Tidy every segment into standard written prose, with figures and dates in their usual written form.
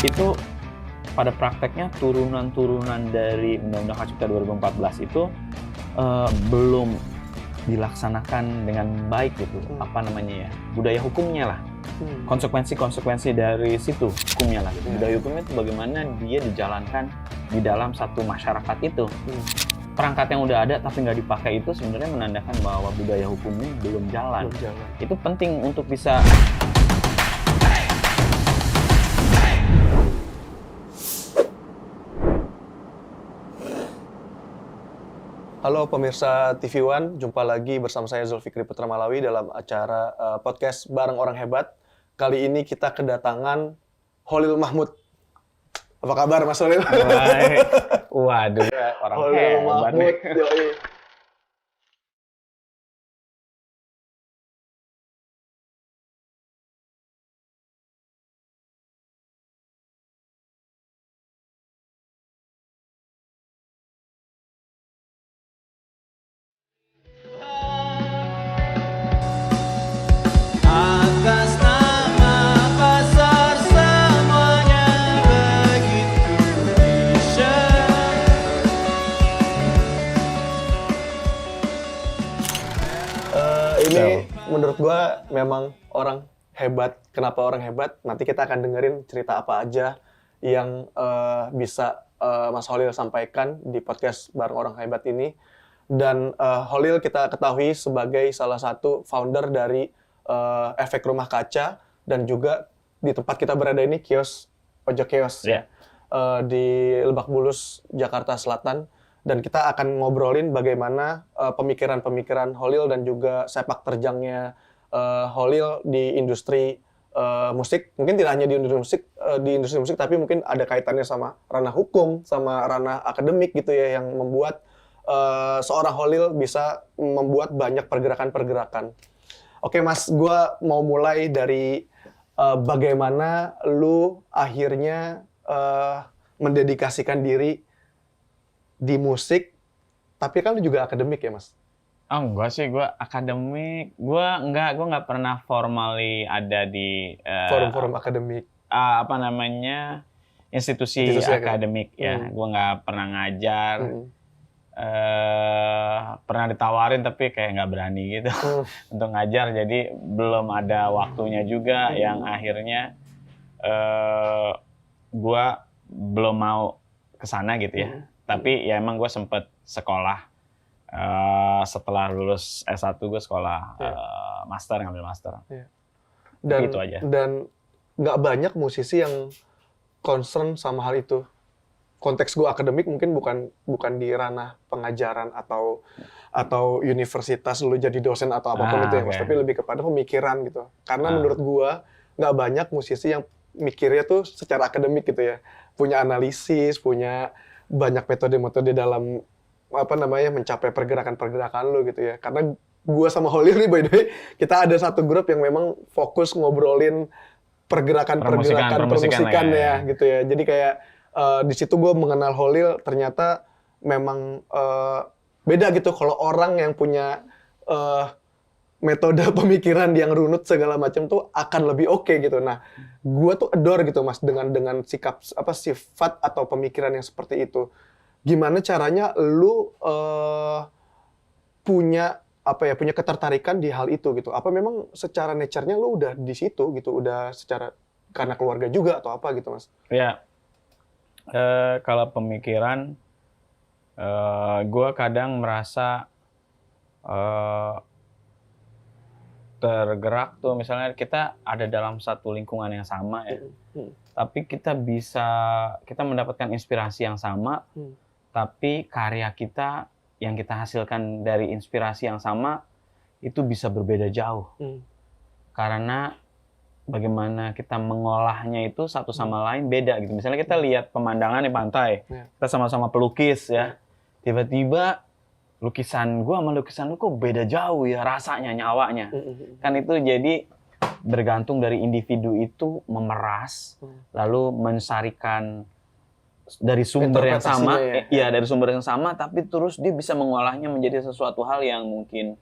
Itu pada prakteknya turunan-turunan dari Undang-Undang Hak Cipta 2014 itu belum dilaksanakan dengan baik gitu. Apa namanya ya? Budaya hukumnya lah. Konsekuensi-konsekuensi dari situ hukumnya lah. Gitu. Budaya hukumnya itu bagaimana dia dijalankan di dalam satu masyarakat itu. Perangkat yang udah ada tapi nggak dipakai itu sebenarnya menandakan bahwa budaya hukumnya belum jalan. Itu penting untuk bisa. Halo pemirsa TV One, jumpa lagi bersama saya Zulfikri Putra Malawi dalam acara podcast Bareng Orang Hebat. Kali ini kita kedatangan Holil Mahmud. Apa kabar Mas Holil? Waduh, orang Holil hebat Mahmud. Yoi. Atas nama pasar semuanya begitu disyar. Ini menurut gua memang orang hebat. Kenapa orang hebat? Nanti kita akan dengerin cerita apa aja yang bisa Mas Holil sampaikan di podcast Bareng Orang Hebat ini. Dan Holil kita ketahui sebagai salah satu founder dari Efek Rumah Kaca dan juga di tempat kita berada ini kios ojek kios di Lebak Bulus, Jakarta Selatan. Dan kita akan ngobrolin bagaimana pemikiran-pemikiran Holil dan juga sepak terjangnya Holil di industri musik. Mungkin tidak hanya di industri musik, tapi mungkin ada kaitannya sama ranah hukum, sama ranah akademik gitu ya, yang membuat seorang Holil bisa membuat banyak pergerakan-pergerakan. Oke Mas, gue mau mulai dari bagaimana lu akhirnya mendedikasikan diri di musik, tapi kan lu juga akademik ya Mas? Oh enggak sih, gue akademik. Gue nggak pernah formally ada di Forum-forum akademik. apa namanya institusi akademik ya. Gue nggak pernah ngajar. Pernah ditawarin tapi kayak nggak berani gitu untuk ngajar. Jadi belum ada waktunya juga yang akhirnya gue belum mau kesana gitu ya. Tapi ya emang gue sempet sekolah. Setelah lulus S1 gue sekolah master, ngambil master. Dan, gitu aja. Dan nggak banyak musisi yang concern sama hal itu. Konteks gue akademik mungkin bukan di ranah pengajaran atau universitas lu jadi dosen atau apapun itu ya Mas. Tapi lebih kepada pemikiran gitu. Karena menurut gue nggak banyak musisi yang mikirnya tuh secara akademik gitu ya. Punya analisis, punya banyak metode-metode dalam mencapai pergerakan-pergerakan lu gitu ya. Karena gue sama Holil nih by the way, kita ada satu grup yang memang fokus ngobrolin pergerakan-pergerakan permusikan ya gitu ya. Jadi kayak di situ gue mengenal Holil, ternyata memang beda gitu kalau orang yang punya metode pemikiran yang runut segala macam tuh akan lebih oke gitu. Nah, gue tuh adore gitu Mas dengan sifat atau pemikiran yang seperti itu. Gimana caranya lu punya ketertarikan di hal itu gitu? Apa memang secara nature-nya lu udah di situ gitu, udah secara karena keluarga juga atau apa gitu Mas? Ya, kalau pemikiran, gue kadang merasa tergerak tuh, misalnya kita ada dalam satu lingkungan yang sama ya, tapi kita mendapatkan inspirasi yang sama, tapi karya kita yang kita hasilkan dari inspirasi yang sama itu bisa berbeda jauh. Karena bagaimana kita mengolahnya itu satu sama lain beda gitu. Misalnya kita lihat pemandangan di pantai, kita sama-sama pelukis ya, tiba-tiba lukisan gua sama lukisan lu kok beda jauh ya rasanya, nyawanya. Kan itu jadi bergantung dari individu itu memeras, lalu mensarikan dari sumber yang sama, dari sumber yang sama, tapi terus dia bisa mengolahnya menjadi sesuatu hal yang mungkin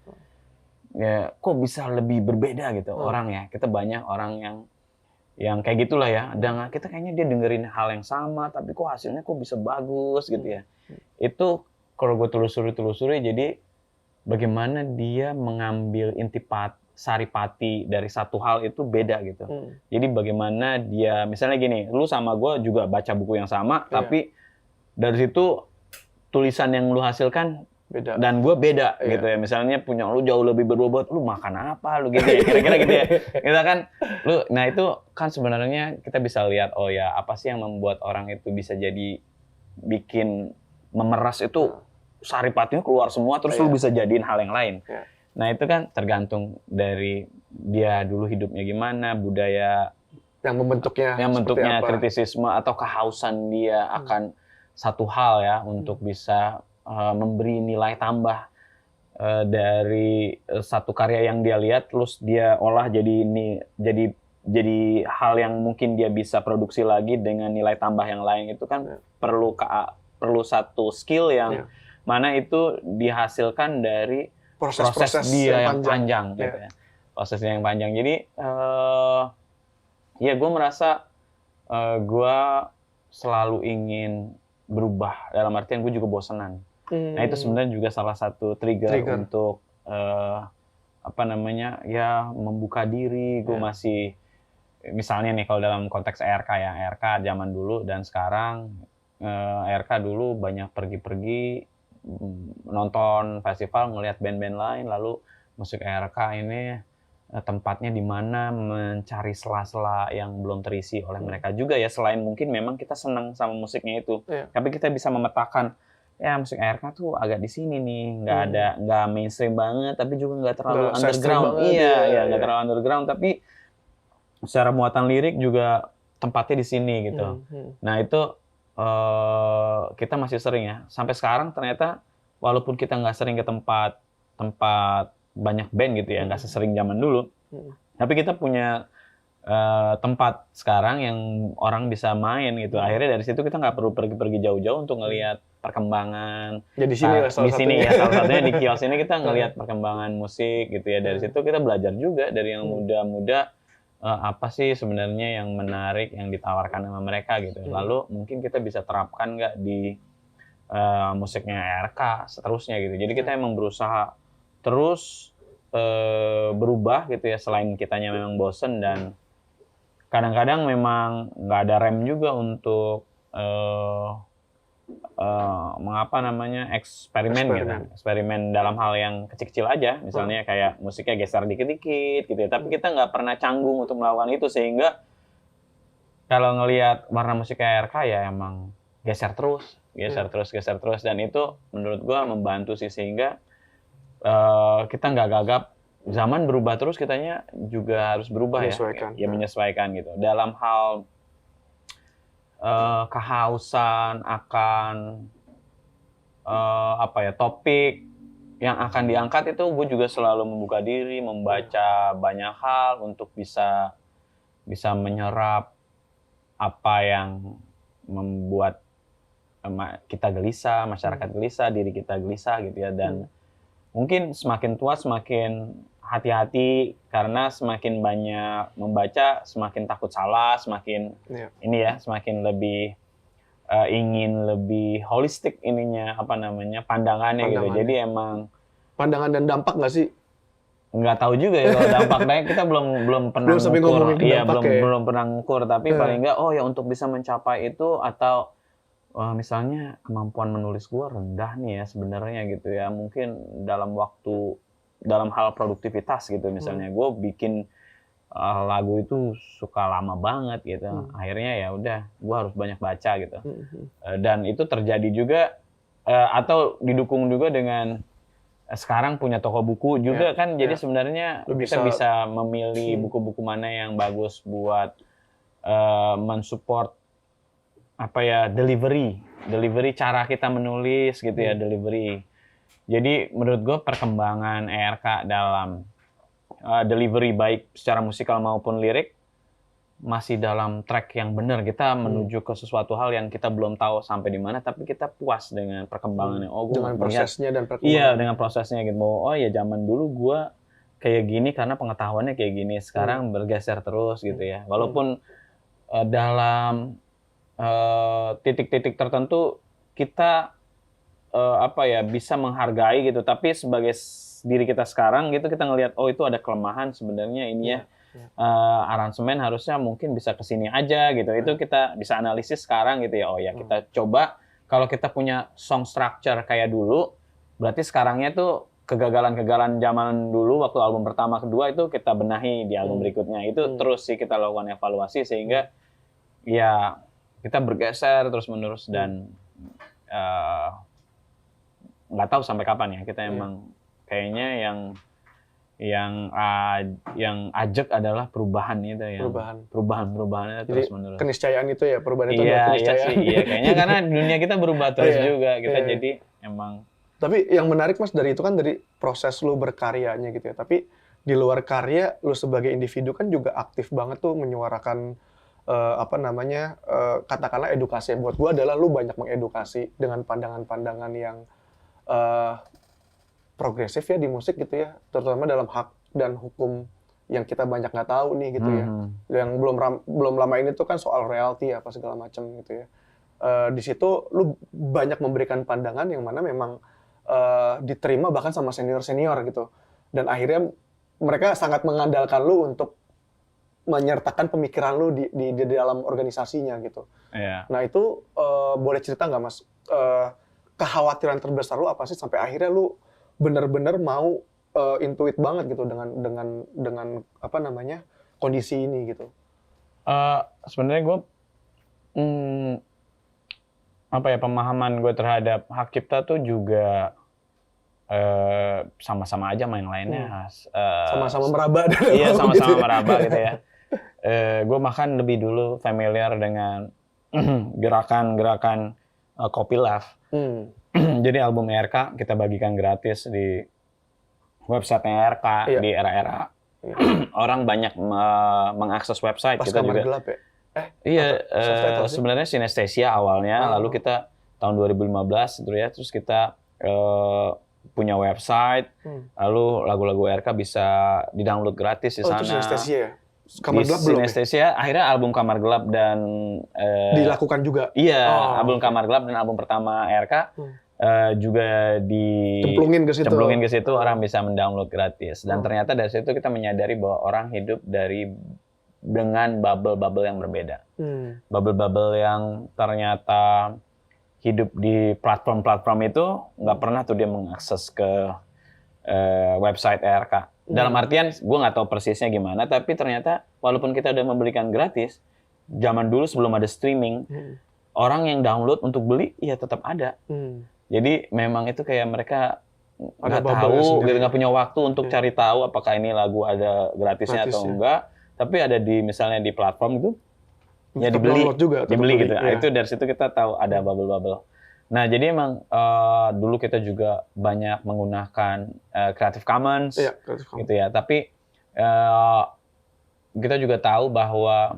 ya kok bisa lebih berbeda gitu orang ya. Kita banyak orang yang yang kayak gitulah ya. Dan kita kayaknya dia dengerin hal yang sama, tapi kok hasilnya kok bisa bagus gitu ya. Itu kalau gue telusuri, jadi bagaimana dia mengambil saripati dari satu hal itu beda gitu. Jadi bagaimana dia, misalnya gini, lu sama gue juga baca buku yang sama, tapi dari situ tulisan yang lu hasilkan beda. Dan gue beda gitu ya. Misalnya punya lu jauh lebih berbobot, lu makan apa lu gitu ya. Kira-kira gitu ya. Kita kan nah itu kan sebenarnya kita bisa lihat oh ya apa sih yang membuat orang itu bisa jadi bikin memeras itu saripatinya keluar semua terus lu bisa jadiin hal yang lain. Nah, itu kan tergantung dari dia dulu hidupnya gimana, budaya yang membentuknya kritisisme atau kehausan dia akan satu hal ya untuk bisa memberi nilai tambah dari satu karya yang dia lihat terus dia olah jadi hal yang mungkin dia bisa produksi lagi dengan nilai tambah yang lain. Itu kan perlu satu skill yang mana itu dihasilkan dari proses dia yang panjang gitu ya. Prosesnya yang panjang. Jadi ya gue merasa gue selalu ingin berubah, dalam artian gue juga bosenan. Nah itu sebenarnya juga salah satu trigger. Untuk ya membuka diri. Gue masih misalnya nih kalau dalam konteks ERK ya, ERK zaman dulu dan sekarang, ERK dulu banyak pergi-pergi nonton festival, ngelihat band-band lain, lalu musik ERK ini tempatnya di mana, mencari sela-sela yang belum terisi oleh mereka juga ya. Selain mungkin memang kita senang sama musiknya itu, tapi kita bisa memetakan ya musik ERK tuh agak di sini nih, nggak mainstream banget, tapi juga nggak terlalu underground. Nggak terlalu underground, tapi secara muatan lirik juga tempatnya di sini gitu. Nah itu kita masih sering ya. Sampai sekarang ternyata walaupun kita nggak sering ke tempat banyak band gitu ya, nggak sesering zaman dulu, tapi kita punya tempat sekarang yang orang bisa main gitu. Akhirnya dari situ kita nggak perlu pergi-pergi jauh-jauh untuk ngelihat perkembangan. Ya di sini salah satunya di kios ini kita ngelihat perkembangan musik gitu ya. Dari situ kita belajar juga dari yang muda-muda apa sih sebenarnya yang menarik yang ditawarkan sama mereka gitu. Lalu mungkin kita bisa terapkan nggak di musiknya RK seterusnya gitu. Jadi kita emang berusaha terus berubah gitu ya, selain kitanya memang bosen dan kadang-kadang memang nggak ada rem juga untuk eksperimen dalam hal yang kecil-kecil aja, misalnya kayak musiknya geser dikit-dikit gitu ya, tapi kita nggak pernah canggung untuk melakukan itu, sehingga kalau ngelihat warna musik RK ya emang geser terus, dan itu menurut gua membantu sih, sehingga kita nggak gagap. Zaman berubah terus, kitanya juga harus berubah menyesuaikan gitu. Dalam hal kehausan akan topik yang akan diangkat itu, gue juga selalu membuka diri, membaca banyak hal untuk bisa menyerap apa yang membuat kita gelisah, masyarakat gelisah, diri kita gelisah gitu ya. Dan mungkin semakin tua semakin hati-hati, karena semakin banyak membaca semakin takut salah, semakin semakin lebih ingin lebih holistik pandangannya gitu. Jadi emang pandangan dan dampak nggak sih? Nggak tahu juga ya kalau dampaknya, kita belum pernah ngukur. Belum pernah ngukur, tapi paling nggak ya untuk bisa mencapai itu, atau misalnya kemampuan menulis gua rendah nih ya sebenarnya gitu ya, mungkin dalam hal produktivitas gitu, misalnya gue bikin lagu itu suka lama banget gitu, akhirnya ya udah gue harus banyak baca gitu. Dan itu terjadi juga atau didukung juga dengan sekarang punya toko buku juga kan, jadi sebenarnya kita bisa memilih buku-buku mana yang bagus buat mensupport delivery cara kita menulis gitu ya, delivery. Jadi menurut gue perkembangan ERK dalam delivery baik secara musikal maupun lirik masih dalam track yang benar. Kita menuju ke sesuatu hal yang kita belum tahu sampai di mana, tapi kita puas dengan perkembangannya. Dengan prosesnya dan perkembangan. Iya, dengan prosesnya gitu. Zaman dulu gue kayak gini karena pengetahuannya kayak gini. Sekarang bergeser terus gitu ya. Walaupun dalam titik-titik tertentu kita bisa menghargai gitu. Tapi sebagai diri kita sekarang gitu kita ngelihat itu ada kelemahan sebenarnya ini ya. Aransemen harusnya mungkin bisa kesini aja gitu. Itu kita bisa analisis sekarang gitu ya. Kita coba kalau kita punya song structure kayak dulu, berarti sekarangnya tuh kegagalan-kegagalan zaman dulu waktu album pertama kedua itu kita benahi di album berikutnya. Itu terus sih kita lakukan evaluasi sehingga ya kita bergeser terus-menerus dan nggak tahu sampai kapan ya kita emang kayaknya yang ajak adalah perubahan itu ya. Perubahan terus-menerus. Keniscayaan itu ya, perubahan itu Iya adalah keniscayaan. sih, iya kayaknya karena dunia kita berubah terus juga. Kita jadi emang. Tapi yang menarik Mas dari itu kan dari proses lu berkaryanya gitu ya. Tapi di luar karya lu sebagai individu kan juga aktif banget tuh menyuarakan katakanlah edukasi. Buat gua adalah lu banyak mengedukasi dengan pandangan-pandangan yang progresif ya di musik gitu ya, terutama dalam hak dan hukum yang kita banyak nggak tahu nih gitu ya. Yang belum lama ini tuh kan soal royalti apa segala macam gitu ya. Di situ lu banyak memberikan pandangan yang mana memang diterima bahkan sama senior-senior gitu. Dan akhirnya mereka sangat mengandalkan lu untuk menyertakan pemikiran lu di dalam organisasinya gitu. Nah itu boleh cerita nggak Mas, kekhawatiran terbesar lu apa sih sampai akhirnya lu benar-benar mau intuit banget gitu dengan kondisi ini gitu. Sebenarnya gue pemahaman gue terhadap hak cipta tuh juga sama-sama aja sama yang lainnya. Sama-sama meraba. Iya, sama-sama meraba gitu ya. Gue bahkan lebih dulu familiar dengan gerakan Copy Love. Jadi album RK kita bagikan gratis di website-nya RK di era-era orang banyak mengakses website. Pas kita kamar juga gelap ya? Sebenarnya Synesthesia awalnya, lalu kita tahun 2015 gitu ya, terus kita punya website, lalu lagu-lagu RK bisa di-download gratis di sana. Itu Synesthesia ya? Kamar Gelap belum Synesthesia, akhirnya album Kamar Gelap dan dilakukan juga? Iya, album Kamar Gelap dan album pertama RK juga cemplungin ke situ, orang bisa mendownload gratis. Dan ternyata dari situ kita menyadari bahwa orang hidup dengan bubble-bubble yang berbeda. Bubble-bubble yang ternyata hidup di platform-platform itu nggak pernah tuh dia mengakses ke website RK. Dalam artian, gue nggak tahu persisnya gimana, tapi ternyata walaupun kita udah memberikan gratis, zaman dulu sebelum ada streaming, orang yang download untuk beli, ya tetap ada. Jadi memang itu kayak mereka nggak tahu, gitu, nggak punya waktu untuk cari tahu apakah ini lagu ada gratisnya atau enggak. Tapi ada misalnya di platform itu, ya dibeli gitu. Nah, itu dari situ kita tahu ada bubble-bubble. Nah, jadi emang dulu kita juga banyak menggunakan Creative Commons, gitu ya. Tapi kita juga tahu bahwa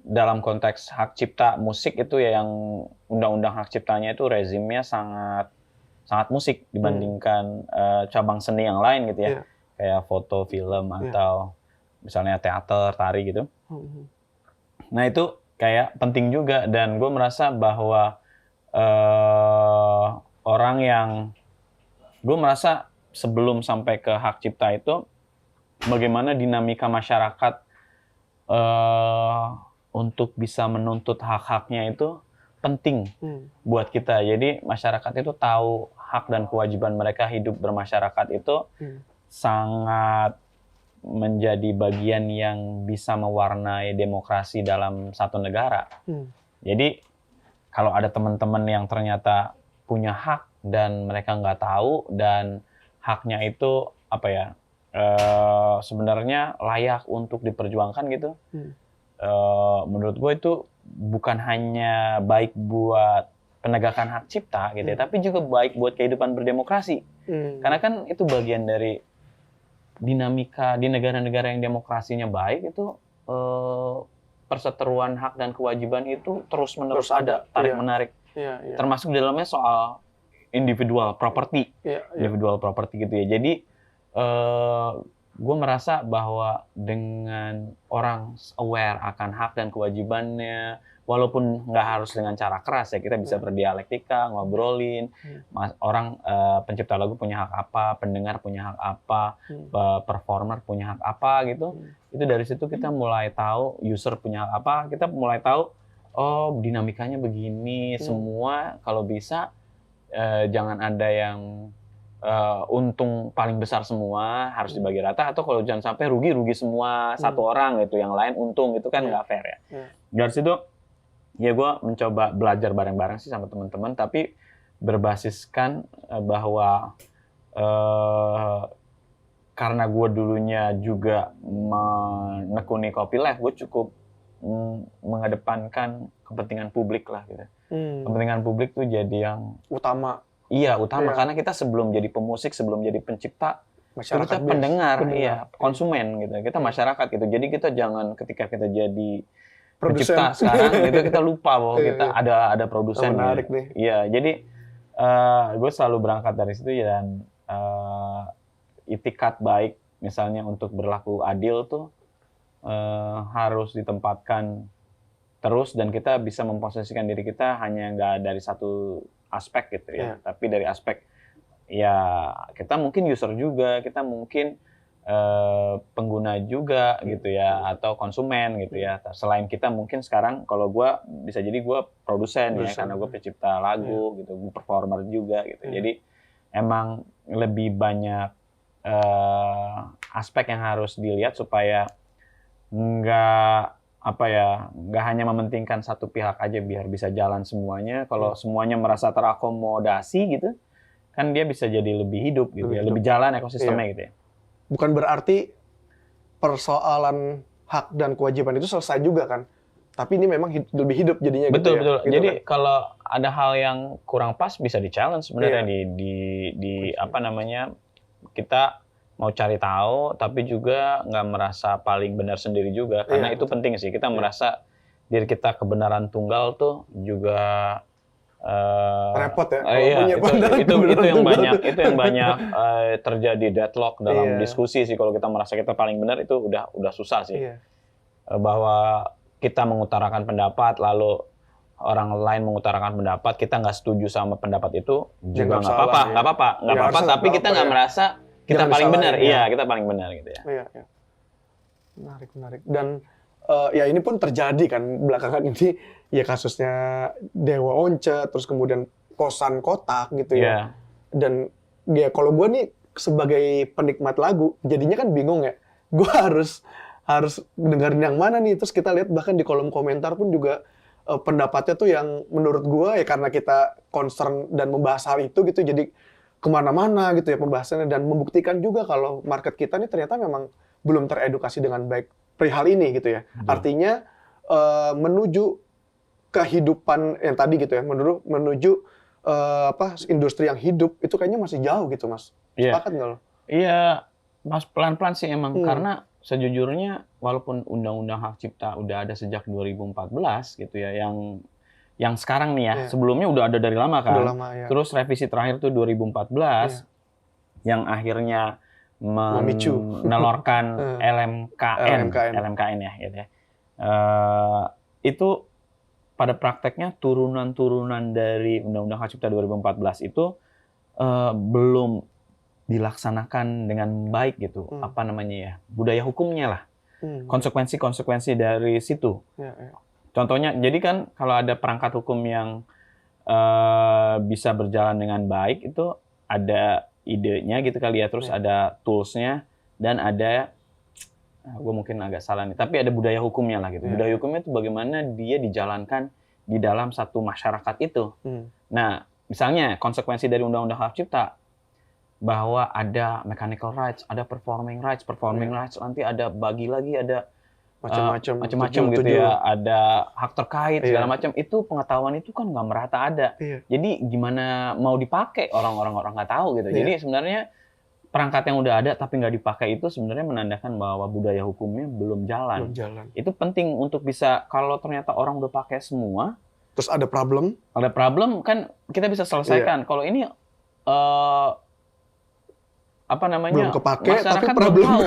dalam konteks hak cipta musik itu ya yang undang-undang hak ciptanya itu rezimnya sangat musik dibandingkan cabang seni yang lain gitu ya. Kayak foto, film atau misalnya teater, tari gitu. Nah, itu kayak penting juga, dan gue merasa bahwa gue merasa sebelum sampai ke hak cipta itu bagaimana dinamika masyarakat untuk bisa menuntut hak-haknya itu penting buat kita. Jadi masyarakat itu tahu hak dan kewajiban mereka hidup bermasyarakat itu sangat menjadi bagian yang bisa mewarnai demokrasi dalam satu negara. Jadi kalau ada teman-teman yang ternyata punya hak dan mereka nggak tahu dan haknya itu sebenarnya layak untuk diperjuangkan gitu, menurut gue itu bukan hanya baik buat penegakan hak cipta gitu ya, tapi juga baik buat kehidupan berdemokrasi. Karena kan itu bagian dari dinamika di negara-negara yang demokrasinya baik itu perseteruan hak dan kewajiban itu terus-menerus ada tarik-menarik. Termasuk di dalamnya soal individual property, Iya. individual property gitu ya. Jadi gue merasa bahwa dengan orang aware akan hak dan kewajibannya, walaupun nggak harus dengan cara keras ya, kita bisa berdialektika, ngobrolin, orang pencipta lagu punya hak apa, pendengar punya hak apa, performer punya hak apa gitu. Itu dari situ kita mulai tahu, user punya hak apa, kita mulai tahu, oh dinamikanya begini, semua kalau bisa jangan ada yang untung paling besar semua, harus dibagi rata, atau kalau jangan sampai rugi semua satu orang gitu, yang lain untung, itu kan nggak fair ya. Dari situ ya gue mencoba belajar bareng-bareng sih sama teman-teman, tapi berbasiskan bahwa karena gue dulunya juga menekuni copyleft, gue cukup mengedepankan kepentingan publik lah gitu. Kepentingan publik tuh jadi yang Utama. Iya, utama. Karena kita sebelum jadi pemusik, sebelum jadi pencipta, kita pendengar, iya, konsumen gitu. Kita masyarakat gitu. Jadi kita jangan ketika kita jadi pencipta sekarang itu kita lupa bahwa kita ada produsen. Menarik nih. Iya, jadi gue selalu berangkat dari situ ya, dan itikat baik misalnya untuk berlaku adil tuh harus ditempatkan terus, dan kita bisa memposisikan diri kita hanya nggak dari satu aspek gitu ya, tapi dari aspek ya kita mungkin user juga, kita mungkin pengguna juga gitu ya, atau konsumen gitu ya. Selain kita mungkin sekarang kalau gue bisa jadi gue produsen ya, karena gue pencipta lagu gitu, gue performer juga gitu. Jadi emang lebih banyak aspek yang harus dilihat supaya nggak hanya mementingkan satu pihak aja biar bisa jalan semuanya. Kalau semuanya merasa terakomodasi gitu, kan dia bisa jadi lebih hidup gitu, lebih jalan ekosistemnya gitu ya. Bukan berarti persoalan hak dan kewajiban itu selesai juga kan, tapi ini memang lebih hidup jadinya. Betul. Gitu ya? Jadi kan? kalau ada hal yang kurang pas bisa di-challenge sebenarnya di apa namanya, kita mau cari tahu, tapi juga nggak merasa paling benar sendiri juga, karena itu penting sih. Kita merasa diri kita kebenaran tunggal tuh juga repot ya. Itu yang banyak terjadi deadlock dalam diskusi sih. Kalau kita merasa kita paling benar, itu udah susah sih. Bahwa kita mengutarakan pendapat, lalu orang lain mengutarakan pendapat, kita nggak setuju sama pendapat itu juga nggak apa-apa. Tapi kita nggak merasa kita paling benar, kita paling benar gitu ya. Iya. Menarik. Dan ya ini pun terjadi kan belakangan ini, ya kasusnya Dewa Once, terus kemudian Kosan Kotak gitu ya. Dan ya kalau gue nih sebagai penikmat lagu, jadinya kan bingung ya. Gue harus dengerin yang mana nih. Terus kita lihat bahkan di kolom komentar pun juga pendapatnya tuh yang menurut gue ya, karena kita concern dan membahas hal itu gitu, jadi kemana-mana gitu ya pembahasannya, dan membuktikan juga kalau market kita nih ternyata memang belum teredukasi dengan baik perihal ini gitu ya. Artinya menuju kehidupan yang tadi gitu ya, menuju industri yang hidup itu kayaknya masih jauh gitu, Mas. Sepakat nggak lo? Iya, Mas, pelan-pelan sih emang. Karena sejujurnya walaupun Undang-Undang Hak Cipta udah ada sejak 2014 gitu ya, yang sekarang nih ya, sebelumnya udah ada dari lama kan. Terus revisi terakhir tuh 2014 yang akhirnya menelorkan LMKN ya gitu ya. Itu pada prakteknya turunan-turunan dari Undang-Undang Hak Cipta 2014 itu belum dilaksanakan dengan baik gitu. Apa namanya ya? Budaya hukumnya lah. Konsekuensi-konsekuensi dari situ. Contohnya, jadi kan kalau ada perangkat hukum yang bisa berjalan dengan baik, itu ada idenya gitu kali ya, terus ada tools-nya, dan ada, gue mungkin agak salah nih, tapi ada budaya hukumnya lah gitu. Budaya hukumnya itu bagaimana dia dijalankan di dalam satu masyarakat itu. Nah, misalnya konsekuensi dari Undang-Undang Hak Cipta, bahwa ada mechanical rights, ada performing rights, nanti ada bagi lagi, ada macam-macam gitu ya, ada hak terkait segala macam. Itu pengetahuan itu kan nggak merata ada. Jadi gimana mau dipakai, orang nggak tahu gitu. Jadi sebenarnya perangkat yang udah ada tapi nggak dipakai itu sebenarnya menandakan bahwa budaya hukumnya belum jalan. Itu penting untuk bisa, kalau ternyata orang udah pakai semua, Terus ada problem kan kita bisa selesaikan. Kalau ini apa namanya? Belum kepake, masyarakat tapi belum problem. tahu.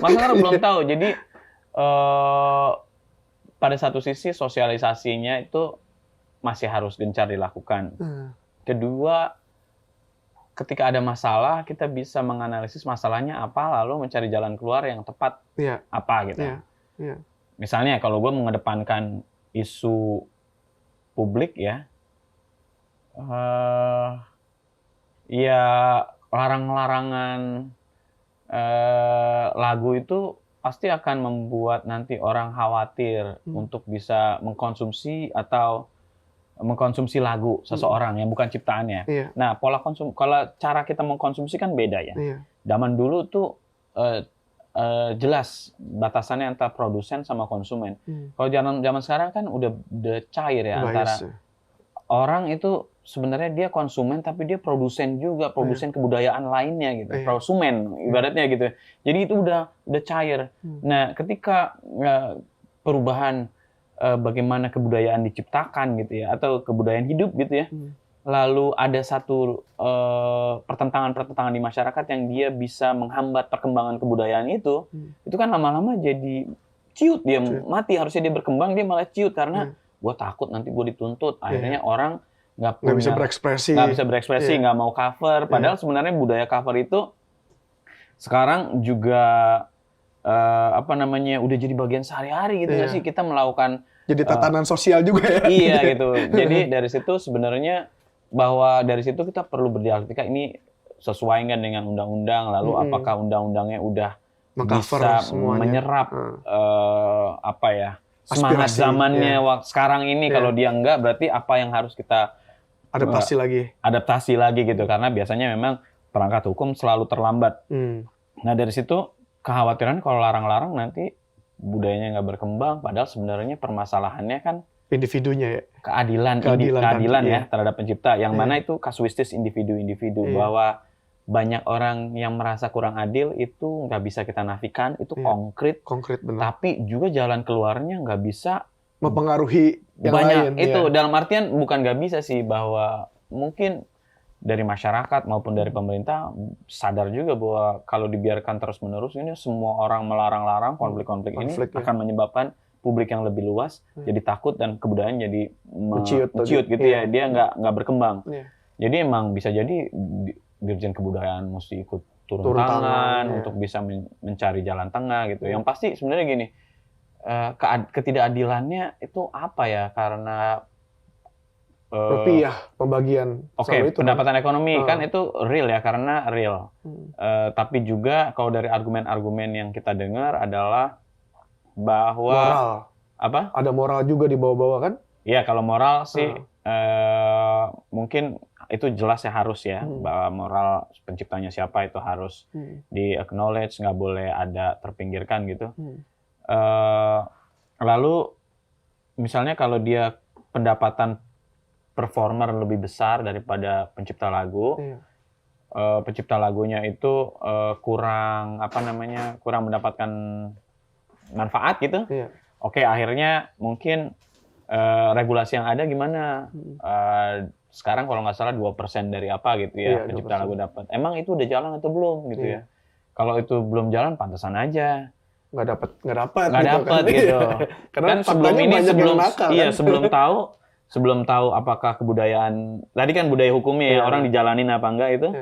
Masyarakat belum tahu. Jadi pada satu sisi sosialisasinya itu masih harus gencar dilakukan. Kedua, ketika ada masalah, kita bisa menganalisis masalahnya apa, lalu mencari jalan keluar yang tepat apa gitu. Misalnya kalau gue mengedepankan isu publik ya larangan-larangan lagu itu pasti akan membuat nanti orang khawatir untuk bisa mengkonsumsi atau mengkonsumsi lagu seseorang yang bukan ciptaannya. Nah, pola kalau cara kita mengkonsumsi kan beda ya. Zaman dulu tuh jelas batasannya antara produsen sama konsumen. Kalau zaman sekarang kan udah cair ya antara orang itu sebenarnya dia konsumen tapi dia produsen juga, produsen kebudayaan lainnya gitu. Prosumen ibaratnya gitu. Jadi itu udah cair. Nah, ketika perubahan bagaimana kebudayaan diciptakan gitu ya, atau kebudayaan hidup gitu ya. Lalu ada satu pertentangan di masyarakat yang dia bisa menghambat perkembangan kebudayaan itu kan lama-lama jadi ciut, dia mati. Harusnya dia berkembang, dia malah ciut karena gue takut nanti gue dituntut. Akhirnya orang nggak bisa berekspresi, nggak mau cover. Padahal sebenarnya budaya cover itu sekarang juga udah jadi bagian sehari-hari gitu nggak sih, kita melakukan jadi tatanan sosial juga ya. Iya gitu. Jadi dari situ sebenarnya bahwa dari situ kita perlu berdialektika, ini sesuai nggak dengan undang-undang, lalu apakah undang-undangnya udah bisa menyerap semangat zamannya sekarang ini. Kalau dia enggak, berarti apa yang harus kita adaptasi lagi gitu, karena biasanya memang perangkat hukum selalu terlambat. Nah dari situ kekhawatiran kalau larang-larang nanti budayanya nggak berkembang, padahal sebenarnya permasalahannya kan individunya ya. Keadilan ya terhadap pencipta, yang mana itu kasuistis individu-individu, bahwa banyak orang yang merasa kurang adil itu nggak bisa kita nafikan, itu konkret benar. Tapi juga jalan keluarnya nggak bisa mempengaruhi yang banyak lain. Itu dalam artian bukan nggak bisa sih, bahwa mungkin dari masyarakat maupun dari pemerintah sadar juga bahwa kalau dibiarkan terus-menerus ini semua orang melarang-larang konflik-konflik ini akan menyebabkan publik yang lebih luas jadi takut dan kebudayaan jadi menciut gitu ya. Dia nggak berkembang. Jadi emang bisa jadi Dirjen Kebudayaan mesti ikut turun tangan untuk bisa mencari jalan tengah gitu. Yang pasti sebenarnya gini, ketidakadilannya itu apa ya, karena rupiah pembagian. Pendapatan ekonomi kan itu real ya, karena real. Tapi juga kalau dari argumen-argumen yang kita dengar adalah bahwa moral. Apa? Ada moral juga di bawah-bawah kan? Iya, kalau moral sih mungkin itu jelas ya, harus ya, bahwa moral penciptanya siapa itu harus di acknowledge, nggak boleh ada terpinggirkan gitu. Lalu misalnya kalau dia pendapatan performer lebih besar daripada pencipta lagu, pencipta lagunya itu kurang mendapatkan manfaat gitu. Oke, akhirnya mungkin regulasi yang ada gimana? Sekarang kalau nggak salah 2% dari apa gitu ya, pencipta 2%. Lagu dapat. Emang itu udah jalan atau belum gitu ya? Kalau itu belum jalan, pantesan aja nggak dapat gitu. Karena sebelum tahu apakah kebudayaan, tadi kan budaya hukumnya ya, orang dijalanin apa enggak itu,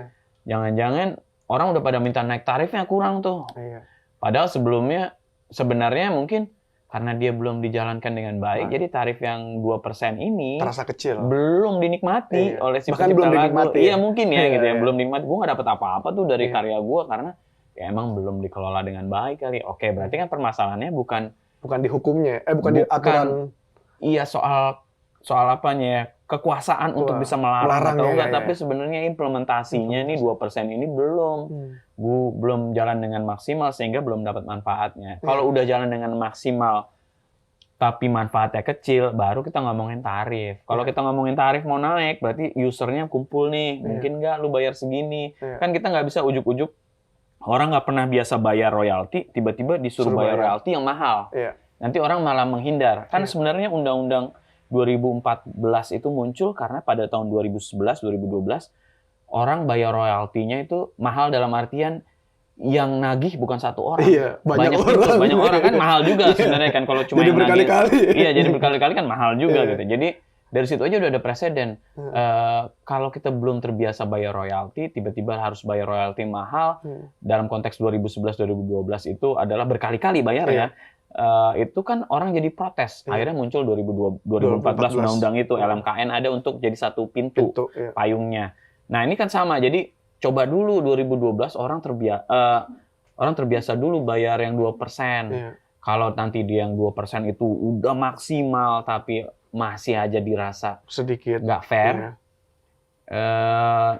jangan-jangan orang udah pada minta naik tarifnya kurang tuh. Padahal sebelumnya sebenarnya mungkin karena dia belum dijalankan dengan baik, jadi tarif yang 2% ini terasa kecil, belum dinikmati oleh si pencipta lagu. Iya mungkin ya gitu ya, belum dinikmati. Gue nggak dapat apa-apa tuh dari karya gue karena ya emang belum dikelola dengan baik kali. Oke, berarti kan permasalahannya bukan di hukumnya, bukan di aturan. Iya, soal apanya ya, kekuasaan untuk bisa melarang atau enggak, tapi sebenarnya implementasinya nih 2% ini belum jalan dengan maksimal sehingga belum dapat manfaatnya. Kalau udah jalan dengan maksimal tapi manfaatnya kecil, baru kita ngomongin tarif. Kalau kita ngomongin tarif mau naik, berarti usernya kumpul nih, mungkin nggak lu bayar segini. Kan kita nggak bisa ujuk-ujuk orang nggak pernah biasa bayar royalti, tiba-tiba disuruh bayar royalti yang mahal. Nanti orang malah menghindar. Kan sebenarnya undang-undang 2014 itu muncul karena pada tahun 2011, 2012 orang bayar royaltinya itu mahal dalam artian yang nagih bukan satu orang. Iya, banyak orang. Banyak orang kan mahal juga sebenarnya kan kalau cuma jadi yang nagih. berkali-kali. Iya, jadi berkali-kali kan mahal juga Iya. gitu. Jadi dari situ aja udah ada preseden. Kalau kita belum terbiasa bayar royalti, tiba-tiba harus bayar royalti mahal. Dalam konteks 2011-2012 itu adalah berkali-kali bayar ya. Itu kan orang jadi protes. Akhirnya muncul 2014 undang-undang itu, LMKN ada untuk jadi satu pintu iya. payungnya. Nah ini kan sama. Jadi coba dulu 2012 orang terbiasa dulu bayar yang 2%. Iya. Kalau nanti dia yang 2% itu udah maksimal tapi masih aja dirasa sedikit nggak fair, iya.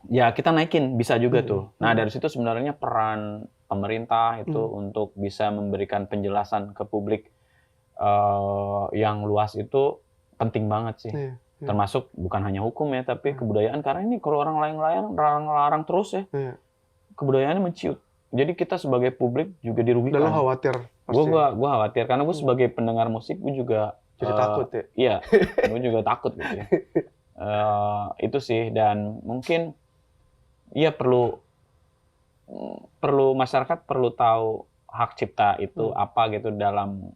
Ya kita naikin bisa juga tuh. Nah dari situ sebenarnya peran pemerintah itu untuk bisa memberikan penjelasan ke publik yang luas itu penting banget sih. Iya. Termasuk bukan hanya hukum ya, tapi kebudayaan. Karena ini kalau orang larang terus ya, kebudayaannya menciut. Jadi kita sebagai publik juga dirugikan. Dan lo khawatir? Gua khawatir karena gue sebagai pendengar musik gue juga jadi takut ya. Iya, gue juga takut gitu ya. Itu sih, dan mungkin ya perlu masyarakat perlu tahu hak cipta itu apa gitu dalam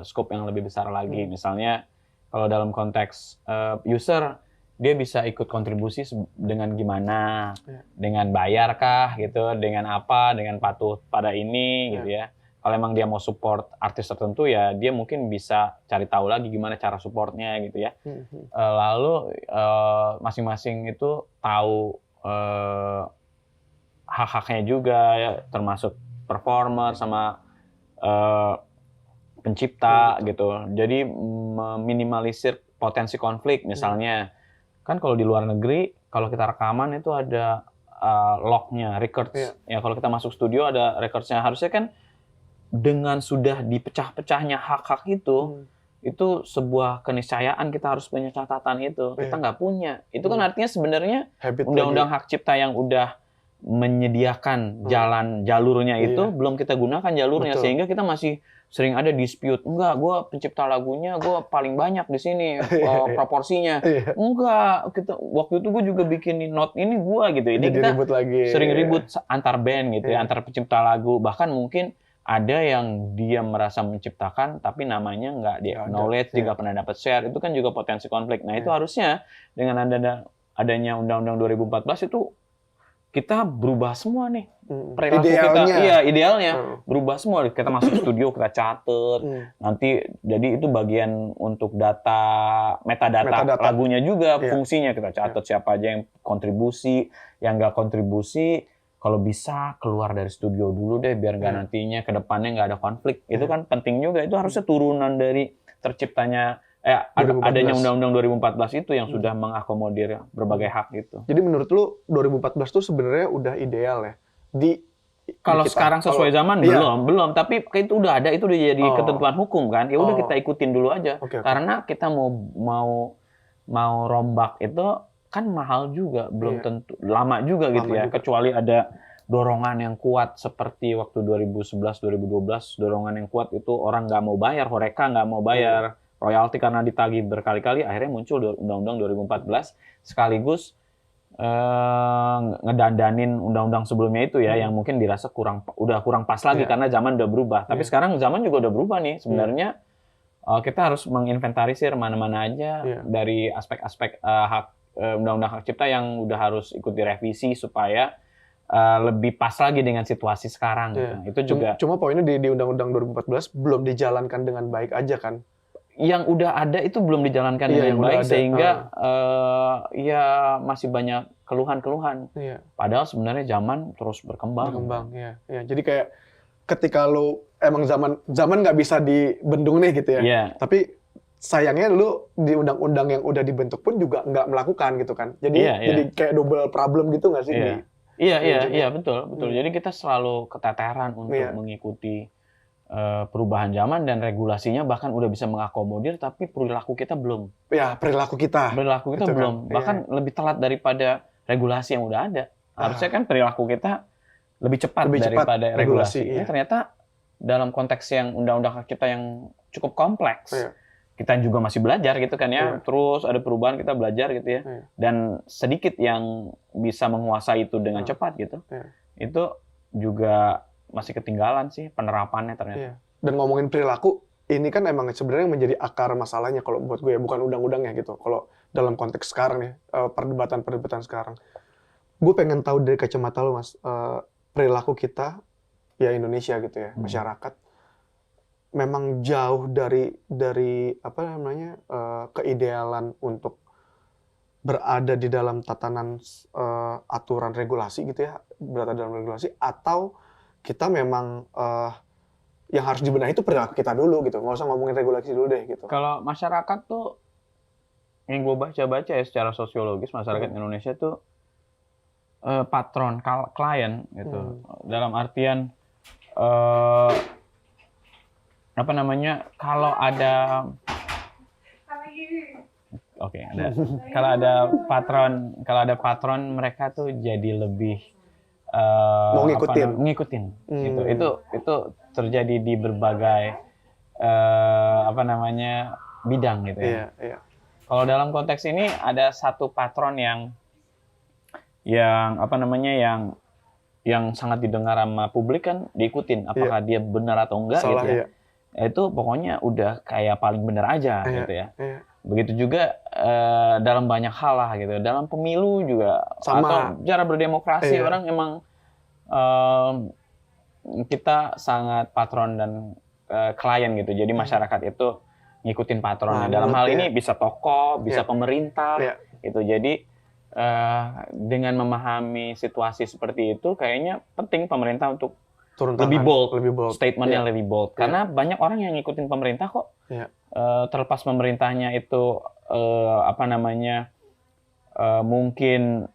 skop yang lebih besar lagi. Misalnya kalau dalam konteks user, dia bisa ikut kontribusi dengan gimana, dengan bayar kah gitu, dengan apa, dengan patuh pada ini gitu ya. Kalau emang dia mau support artis tertentu ya dia mungkin bisa cari tahu lagi gimana cara supportnya gitu ya. Lalu masing-masing itu tahu hak-haknya juga ya, termasuk performer sama pencipta gitu. Jadi meminimalisir potensi konflik. Misalnya kan kalau di luar negeri kalau kita rekaman itu ada lognya, records. Ya kalau kita masuk studio ada recordsnya. Harusnya kan dengan sudah dipecah-pecahnya hak-hak itu sebuah keniscayaan kita harus punya catatan itu. Kita nggak punya. Itu kan artinya sebenarnya undang-undang hak cipta yang udah menyediakan jalurnya itu belum kita gunakan jalurnya. Sehingga kita masih sering ada dispute. Enggak, gue pencipta lagunya gue paling banyak di sini proporsinya. Enggak, waktu itu gue juga bikin note ini gue gitu. Ini kita ribut lagi. Sering ribut antar band gitu ya, antar pencipta lagu. Bahkan mudahkan ada yang dia merasa menciptakan tapi namanya nggak dia acknowledge, dia nggak pernah dapat share. Itu kan juga potensi konflik. Nah itu harusnya dengan adanya Undang-Undang 2014 itu kita berubah semua nih. Perilaku idealnya. kita, iya idealnya berubah semua. Kita masuk studio kita catet, nanti jadi itu bagian untuk metadata lagunya juga fungsinya kita catet siapa aja yang kontribusi, yang nggak kontribusi. Kalau bisa keluar dari studio dulu deh biar nggak nantinya ke depannya nggak ada konflik. Itu kan penting juga. Itu harusnya turunan dari terciptanya adanya Undang-Undang 2014 itu yang sudah mengakomodir berbagai hak itu. Jadi menurut lu 2014 tuh sebenarnya udah ideal ya? Kalau sekarang sesuai zaman belum, tapi itu udah ada, itu udah jadi ketentuan hukum kan. Ya udah kita ikutin dulu aja. Karena kita mau rombak itu kan mahal juga, belum tentu lama juga gitu ya. Kecuali ada dorongan yang kuat seperti waktu 2011 2012, dorongan yang kuat itu orang nggak mau bayar, Horeca nggak mau bayar royalti karena ditagih berkali-kali, akhirnya muncul Undang-Undang 2014 sekaligus ngedandanin undang-undang sebelumnya itu ya, yang mungkin dirasa udah kurang pas lagi karena zaman udah berubah. Tapi sekarang zaman juga udah berubah nih. Sebenarnya kita harus menginventarisir mana-mana aja dari aspek-aspek undang-undang hak cipta yang udah harus ikut direvisi supaya lebih pas lagi dengan situasi sekarang. Gitu. Itu juga. Cuma poinnya di Undang-Undang 2014 belum dijalankan dengan baik aja kan? Yang udah ada itu belum dijalankan dengan baik sehingga ya masih banyak keluhan-keluhan. Padahal sebenarnya zaman terus berkembang. Ya. Jadi kayak ketika lu emang zaman nggak bisa dibendung nih gitu ya. Tapi sayangnya lu di undang-undang yang udah dibentuk pun juga nggak melakukan gitu kan. Jadi jadi kayak double problem gitu nggak sih? Iya betul. Jadi kita selalu keteteran untuk mengikuti perubahan zaman dan regulasinya bahkan udah bisa mengakomodir, tapi perilaku kita belum. Ya, perilaku kita gitu belum. Kan? Bahkan lebih telat daripada regulasi yang udah ada. Harusnya kan perilaku kita lebih cepat daripada regulasi. Ini ternyata dalam konteks yang undang-undang hak cipta yang cukup kompleks, kita juga masih belajar gitu kan ya. Terus ada perubahan, kita belajar gitu ya. Dan sedikit yang bisa menguasai itu dengan cepat gitu. Itu juga masih ketinggalan sih penerapannya ternyata. Dan ngomongin perilaku, ini kan emang sebenarnya menjadi akar masalahnya kalau buat gue, bukan undang-undangnya gitu. Kalau dalam konteks sekarang nih, perdebatan sekarang. Gue pengen tahu dari kacamata lo, Mas, perilaku kita ya Indonesia gitu ya, masyarakat memang jauh dari apa namanya, keidealan untuk berada di dalam tatanan aturan regulasi gitu ya, berada dalam regulasi, atau kita memang yang harus dibenahi itu perilaku kita dulu gitu, nggak usah ngomongin regulasi dulu deh gitu. Kalau masyarakat tuh, yang gue baca-baca ya secara sosiologis, masyarakat Indonesia tuh patron, klien gitu. Dalam artian apa namanya, kalau ada kalau ada patron mereka tuh jadi lebih mau ngikutin. Gitu. Itu terjadi di berbagai bidang gitu ya. Kalau dalam konteks ini ada satu patron yang sangat didengar sama publik kan, diikutin apakah dia benar atau enggak. Salah, gitu ya. Itu pokoknya udah kayak paling benar aja gitu ya. Begitu juga dalam banyak hal lah gitu. Dalam pemilu juga atau cara berdemokrasi orang emang kita sangat patron dan klien gitu. Jadi masyarakat itu ngikutin patronnya. Dalam hal ini bisa tokoh, bisa pemerintah gitu. Jadi dengan memahami situasi seperti itu, kayaknya penting pemerintah untuk lebih bold. Statementnya lebih bold. Karena banyak orang yang ngikutin pemerintah kok. Terlepas pemerintahnya itu mungkin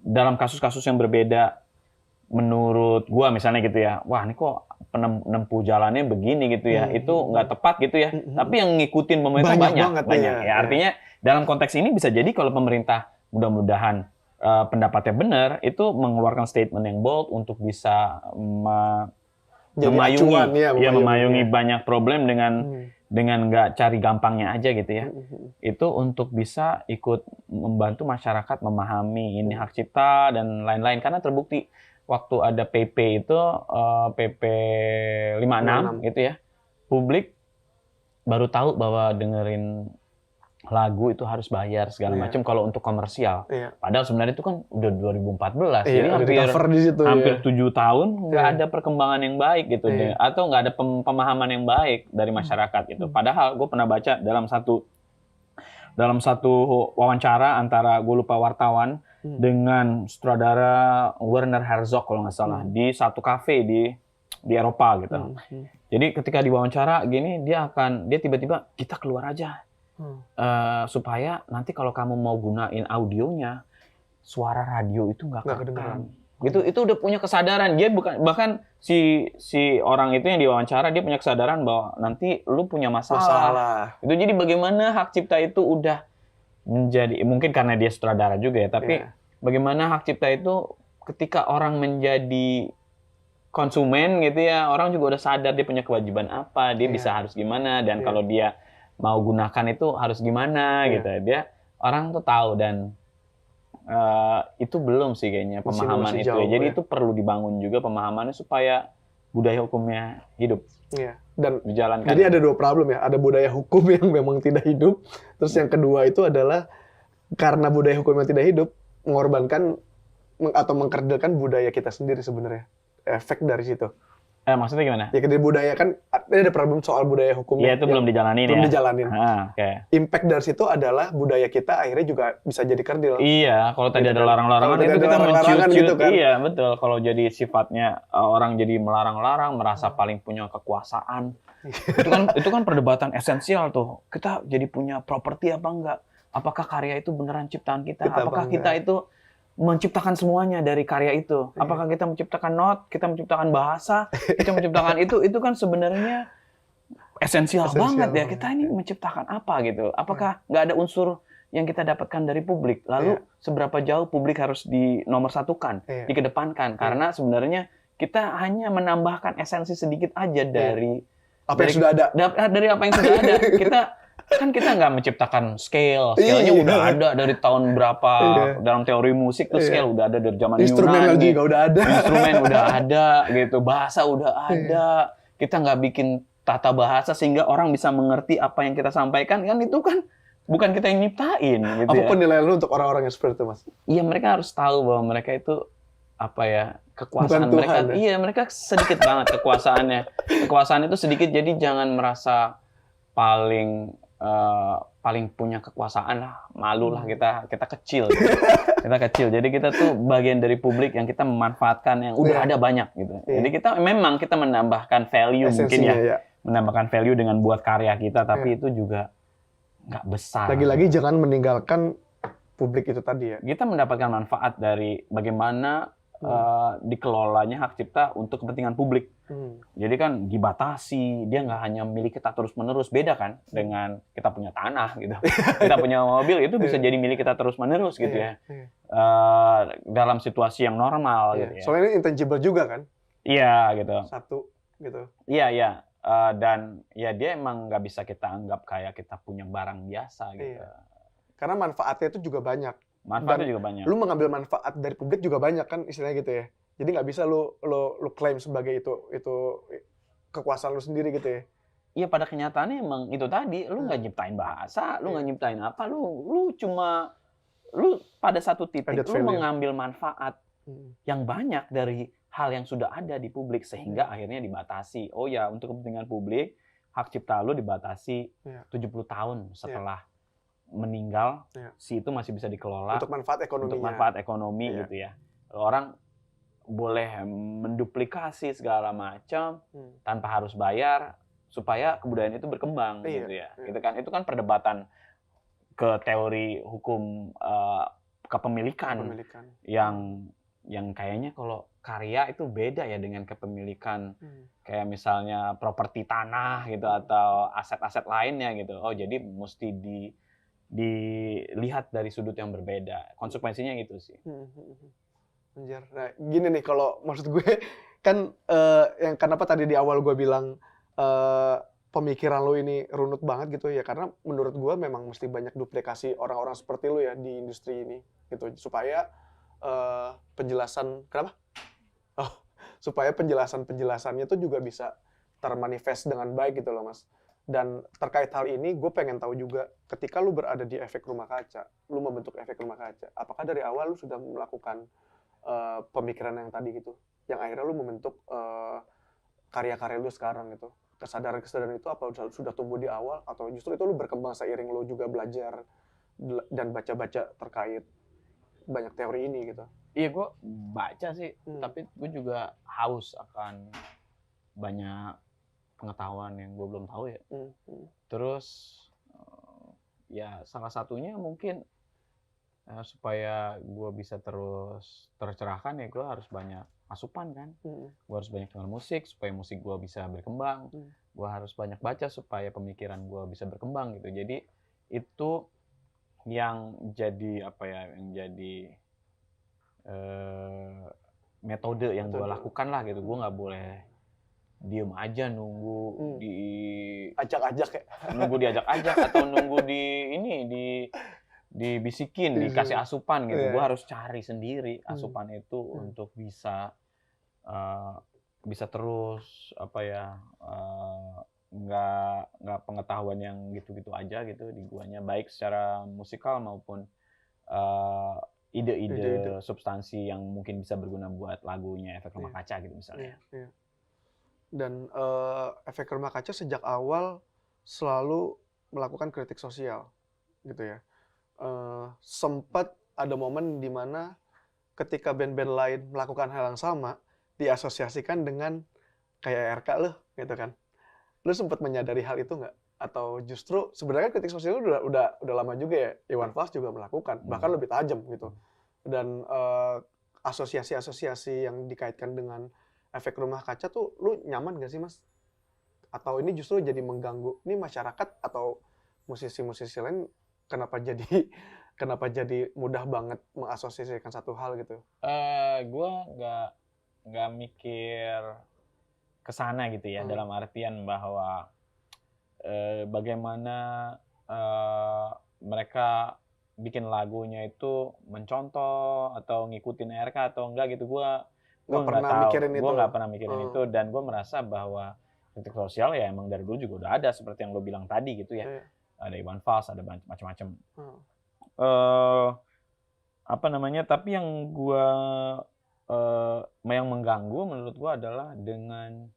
dalam kasus-kasus yang berbeda, menurut gua misalnya gitu ya, wah ini kok penempuh jalannya begini gitu ya, itu nggak tepat gitu ya. Tapi yang ngikutin pemerintah banyak. Ya, artinya dalam konteks ini bisa jadi kalau pemerintah mudah-mudahan pendapatnya benar, itu mengeluarkan statement yang bold untuk bisa memayungi banyak problem dengan nggak cari gampangnya aja gitu ya. Itu untuk bisa ikut membantu masyarakat memahami ini hak cipta dan lain-lain. Karena terbukti waktu ada PP itu, PP 56 gitu ya, publik baru tahu bahwa dengerin lagu itu harus bayar segala macam kalau untuk komersial. Padahal sebenarnya itu kan udah 2014. Jadi hampir 7 tahun nggak ada perkembangan yang baik gitu deh, atau nggak ada pemahaman yang baik dari masyarakat gitu. Padahal gue pernah baca dalam satu wawancara antara, gue lupa wartawan, dengan sutradara Werner Herzog kalau nggak salah, di satu kafe di Eropa gitu. Jadi ketika diwawancara gini, dia tiba-tiba, kita keluar aja. Supaya nanti kalau kamu mau gunain audionya, suara radio itu nggak kedengeran. Gitu, itu udah punya kesadaran. Dia bahkan si orang itu yang diwawancara, dia punya kesadaran bahwa nanti lu punya masalah. Itu jadi bagaimana hak cipta itu udah menjadi, mungkin karena dia sutradara juga ya, tapi bagaimana hak cipta itu ketika orang menjadi konsumen gitu ya, orang juga udah sadar dia punya kewajiban apa, dia bisa harus gimana, dan kalau dia mau gunakan itu harus gimana gitu. Orang tuh tahu, dan itu belum sih kayaknya pemahaman itu. Jadi itu perlu dibangun juga pemahamannya supaya budaya hukumnya hidup. Dan dijalankan. Jadi ada 2 problem ya. Ada budaya hukum yang memang tidak hidup. Terus yang kedua itu adalah karena budaya hukum yang tidak hidup, mengorbankan atau mengkerdilkan budaya kita sendiri sebenarnya. Efek dari situ. Maksudnya gimana? Ya, dari budaya kan ada problem soal budaya hukumnya. Iya, itu belum dijalanin belum dijalanin. Okay. Impact dari situ adalah budaya kita akhirnya juga bisa jadi kerdil. Iya, kalau tadi ada larang-larangan itu kita menciut-ciut. Gitu kan? Iya, betul. Kalau jadi sifatnya orang jadi melarang-larang, merasa paling punya kekuasaan. itu kan perdebatan esensial tuh. Kita jadi punya properti apa enggak? Apakah karya itu beneran ciptaan kita? Apakah kita itu menciptakan semuanya dari karya itu? Apakah kita menciptakan not, kita menciptakan bahasa, kita menciptakan itu kan sebenarnya esensial banget ya. Kita ini menciptakan apa gitu? Apakah nggak ada unsur yang kita dapatkan dari publik? Lalu seberapa jauh publik harus dinomorsatukan, dikedepankan? Karena sebenarnya kita hanya menambahkan esensi sedikit aja dari apa yang sudah ada. Dari apa yang sudah ada. Kita kan kita nggak menciptakan scale-nya udah ada dari tahun berapa. Dalam teori musik tuh scale udah ada dari zaman Instrumen Yunani. juga udah ada. Instrumen udah ada gitu, bahasa udah ada. Kita nggak bikin tata bahasa sehingga orang bisa mengerti apa yang kita sampaikan, kan itu kan bukan kita yang nyiptain gitu. Apa ya. penilaian lu untuk orang-orang yang seperti itu, Mas? Iya, mereka harus tahu bahwa mereka itu apa ya, kekuasaan Bukan mereka. Tuhan, ya? Iya, mereka sedikit banget kekuasaannya. Kekuasaan itu sedikit, jadi jangan merasa paling punya kekuasaan lah, malu lah, kita kecil gitu. Kita kecil, jadi kita tuh bagian dari publik yang kita memanfaatkan yang udah ada banyak gitu. Jadi kita menambahkan value mungkin ya, menambahkan value dengan buat karya kita, tapi itu juga nggak besar. Lagi-lagi jangan meninggalkan publik itu tadi ya. Kita mendapatkan manfaat dari bagaimana dikelolanya hak cipta untuk kepentingan publik. Jadi kan dibatasi, dia nggak hanya milik kita terus-menerus, beda kan dengan kita punya tanah gitu. Kita punya mobil itu bisa jadi milik kita terus-menerus gitu ya. Dalam situasi yang normal gitu ya. Soalnya ini intangible juga kan? Iya gitu. Satu gitu. Iya. Dan ya dia emang nggak bisa kita anggap kayak kita punya barang biasa gitu. Karena manfaatnya itu juga banyak. Manfaatnya juga banyak. Lu mengambil manfaat dari publik juga banyak kan istilahnya gitu ya. Jadi nggak bisa lu klaim sebagai itu kekuasaan lu sendiri gitu ya. Iya, pada kenyataannya emang itu tadi, lu nggak nyiptain bahasa, lu nggak nyiptain apa, lu pada satu titik lu mengambil manfaat yang banyak dari hal yang sudah ada di publik sehingga akhirnya dibatasi. Oh ya, untuk kepentingan publik, hak cipta lu dibatasi 70 tahun setelah meninggal, si itu masih bisa dikelola untuk manfaat ekonomi gitu ya. Orang boleh menduplikasi segala macam tanpa harus bayar supaya kebudayaan itu berkembang gitu ya. Gitu kan, itu kan perdebatan ke teori hukum kepemilikan yang kayaknya kalau karya itu beda ya dengan kepemilikan kayak misalnya properti tanah gitu atau aset-aset lainnya gitu. Oh, jadi mesti dilihat dari sudut yang berbeda. Konsekuensinya gitu sih. Anjir. Nah, gini nih kalau maksud gue kan yang kenapa tadi di awal gue bilang pemikiran lo ini runut banget gitu ya, karena menurut gue memang mesti banyak duplikasi orang-orang seperti lo ya di industri ini gitu supaya penjelasan kenapa? Oh, supaya penjelasannya tuh juga bisa termanifest dengan baik gitu loh, Mas. Dan terkait hal ini, gue pengen tahu juga, ketika lu berada di efek rumah kaca, lu membentuk efek rumah kaca, apakah dari awal lu sudah melakukan pemikiran yang tadi gitu, yang akhirnya lu membentuk karya-karya lu sekarang gitu, kesadaran-kesadaran itu apa sudah tumbuh di awal, atau justru itu lu berkembang seiring lu juga belajar dan baca-baca terkait banyak teori ini gitu? Iya, gue baca sih, tapi gue juga haus akan banyak pengetahuan yang gue belum tahu ya. Terus ya salah satunya mungkin supaya gue bisa terus tercerahkan ya gue harus banyak asupan kan. Gue harus banyak dengar musik supaya musik gue bisa berkembang. Gue harus banyak baca supaya pemikiran gue bisa berkembang gitu. Jadi itu yang jadi apa ya, yang jadi metode yang gue lakukan lah gitu. Gue nggak boleh diem aja nunggu diajak-ajak ya, nunggu diajak-ajak atau nunggu dibisikin, dikasih asupan gitu. Gue harus cari sendiri asupan itu untuk bisa terus apa ya, nggak pengetahuan yang gitu-gitu aja gitu di guanya, baik secara musikal maupun ide-ide substansi yang mungkin bisa berguna buat lagunya Efek Rumah Kaca gitu misalnya. Dan Efek Rumah Kaca sejak awal selalu melakukan kritik sosial gitu ya. Sempat ada momen di mana ketika band-band lain melakukan hal yang sama diasosiasikan dengan kayak RK lo gitu kan. Lu sempat menyadari hal itu nggak? Atau justru sebenarnya kritik sosial udah lama juga ya, Iwan Fals juga melakukan, bahkan lebih tajam gitu. Dan asosiasi-asosiasi yang dikaitkan dengan Efek Rumah Kaca tuh lu nyaman gak sih, Mas? Atau ini justru jadi mengganggu ini masyarakat atau musisi-musisi lain, kenapa jadi mudah banget mengasosiasikan satu hal gitu? Gue nggak mikir kesana gitu ya, dalam artian bahwa bagaimana mereka bikin lagunya itu mencontoh atau ngikutin RK atau enggak gitu, gue nggak tahu. mikirin Gue itu. nggak pernah mikirin itu, dan gue merasa bahwa kritik sosial ya emang dari dulu juga udah ada seperti yang lo bilang tadi gitu ya. Iya. Ada Iwan Fals, ada macam-macam. Tapi yang yang mengganggu menurut gue adalah dengan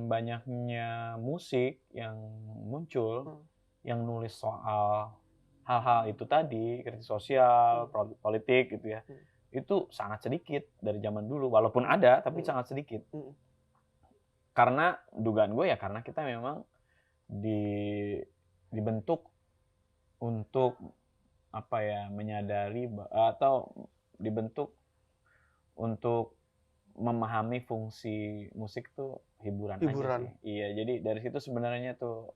banyaknya musik yang muncul yang nulis soal hal-hal itu tadi, kritik sosial, politik gitu ya. Itu sangat sedikit dari zaman dulu, walaupun ada tapi sangat sedikit. Karena dugaan gue ya karena kita memang dibentuk untuk menyadari atau dibentuk untuk memahami fungsi musik tuh hiburan aja sih. Iya, jadi dari situ sebenarnya tuh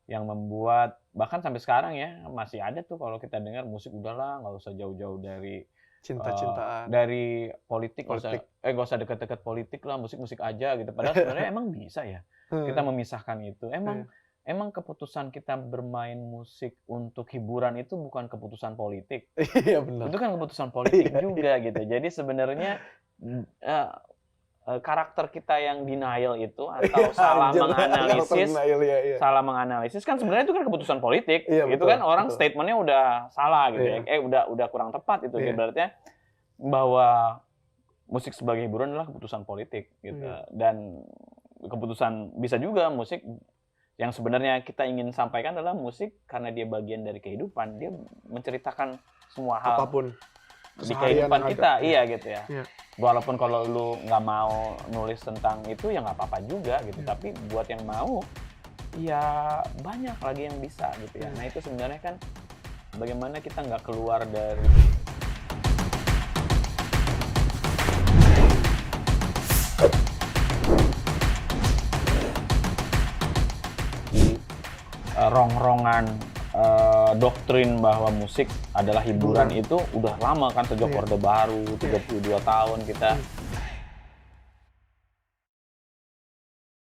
yang membuat bahkan sampai sekarang ya masih ada tuh kalau kita dengar musik udahlah nggak usah jauh-jauh dari cinta-cintaan, dari politik. Nggak usah dekat-dekat politik lah, musik aja gitu. Padahal sebenarnya emang bisa ya kita memisahkan itu. Emang keputusan kita bermain musik untuk hiburan itu bukan keputusan politik. Iya benar. Itu kan keputusan politik juga gitu. Jadi sebenarnya karakter kita yang denial itu atau salah menganalisis kan sebenarnya itu kan keputusan politik. Gitu betul, kan orang statementnya udah salah gitu ya. Udah kurang tepat itu. Berarti bahwa musik sebagai hiburan adalah keputusan politik gitu. Dan keputusan bisa juga musik yang sebenarnya kita ingin sampaikan adalah musik karena dia bagian dari kehidupan, dia menceritakan semua hal apapun di kehidupan kita, iya gitu ya. Walaupun kalau lu nggak mau nulis tentang itu ya nggak apa-apa juga gitu, tapi buat yang mau, ya banyak lagi yang bisa gitu ya. Nah itu sebenarnya kan bagaimana kita nggak keluar dari rongrongan doktrin bahwa musik adalah hiburan itu udah lama kan, sejak Orde Baru 32 tahun kita